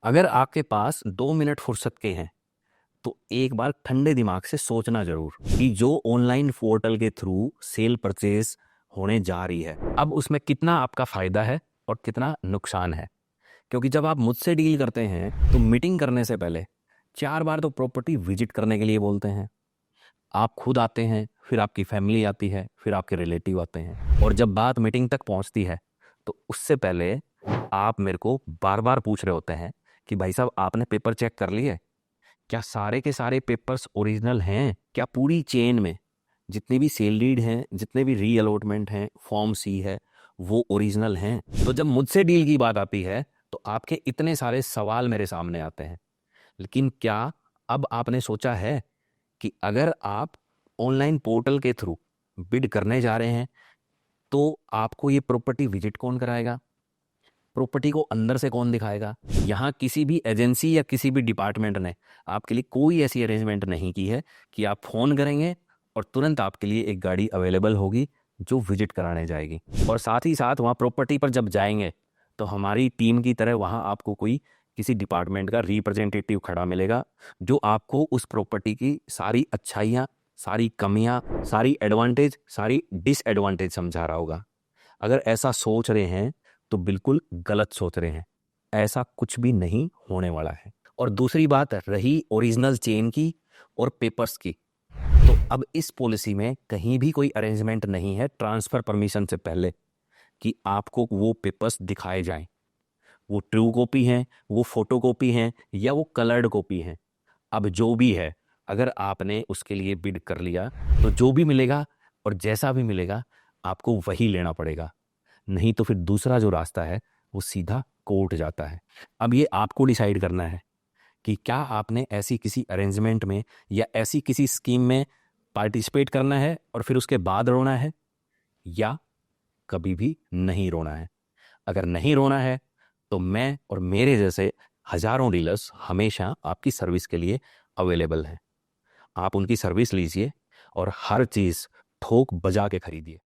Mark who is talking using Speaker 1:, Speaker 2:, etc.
Speaker 1: अगर आपके पास 2 मिनट फुर्सत के हैं तो एक बार ठंडे दिमाग से सोचना जरूर कि जो ऑनलाइन पोर्टल के थ्रू सेल परचेज होने जा रही है, अब उसमें कितना आपका फायदा है और कितना नुकसान है। क्योंकि जब आप मुझसे डील करते हैं तो मीटिंग करने से पहले 4 बार तो प्रॉपर्टी विजिट करने के लिए बोलते हैं। आप खुद आते हैं, फिर आपकी फैमिली आती है, फिर आपके रिलेटिव आते हैं, और जब बात मीटिंग तक पहुंचती है तो उससे पहले आप मेरे को बार बार पूछ रहे होते हैं कि भाई साहब आपने पेपर चेक कर लिए, क्या सारे के सारे पेपर्स ओरिजिनल हैं, क्या पूरी चेन में जितनी भी सेल डीड हैं, जितने भी री अलॉटमेंट हैं, फॉर्म सी है, वो ओरिजिनल हैं। तो जब मुझसे डील की बात आती है तो आपके इतने सारे सवाल मेरे सामने आते हैं। लेकिन क्या अब आपने सोचा है कि अगर आप ऑनलाइन पोर्टल के थ्रू बिड करने जा रहे हैं तो आपको ये प्रॉपर्टी विजिट कौन कराएगा, प्रॉपर्टी को अंदर से कौन दिखाएगा? यहाँ किसी भी एजेंसी या किसी भी डिपार्टमेंट ने आपके लिए कोई ऐसी अरेंजमेंट नहीं की है कि आप फ़ोन करेंगे और तुरंत आपके लिए एक गाड़ी अवेलेबल होगी जो विजिट कराने जाएगी। और साथ ही साथ वहाँ प्रॉपर्टी पर जब जाएंगे तो हमारी टीम की तरह वहाँ आपको कोई किसी डिपार्टमेंट का रिप्रेजेंटेटिव खड़ा मिलेगा जो आपको उस प्रॉपर्टी की सारी अच्छाइयाँ, सारी कमियाँ, सारी एडवांटेज, सारी डिसएडवांटेज समझा रहा होगा। अगर ऐसा सोच रहे हैं तो बिल्कुल गलत सोच रहे हैं। ऐसा कुछ भी नहीं होने वाला है। और दूसरी बात रही ओरिजिनल चेन की और पेपर्स की, तो अब इस पॉलिसी में कहीं भी कोई अरेंजमेंट नहीं है ट्रांसफर परमिशन से पहले कि आपको वो पेपर्स दिखाए जाएं। वो ट्रू कॉपी हैं, वो फोटो कॉपी हैं, या वो कलर्ड कॉपी हैं। अब जो भी है, अगर आपने उसके लिए बिड कर लिया तो जो भी मिलेगा और जैसा भी मिलेगा आपको वही लेना पड़ेगा। नहीं तो फिर दूसरा जो रास्ता है वो सीधा कोर्ट जाता है। अब ये आपको डिसाइड करना है कि क्या आपने ऐसी किसी अरेंजमेंट में या ऐसी किसी स्कीम में पार्टिसिपेट करना है और फिर उसके बाद रोना है, या कभी भी नहीं रोना है। अगर नहीं रोना है तो मैं और मेरे जैसे हजारों डीलर्स हमेशा आपकी सर्विस के लिए अवेलेबल हैं। आप उनकी सर्विस लीजिए और हर चीज़ ठोक बजा के खरीदिए।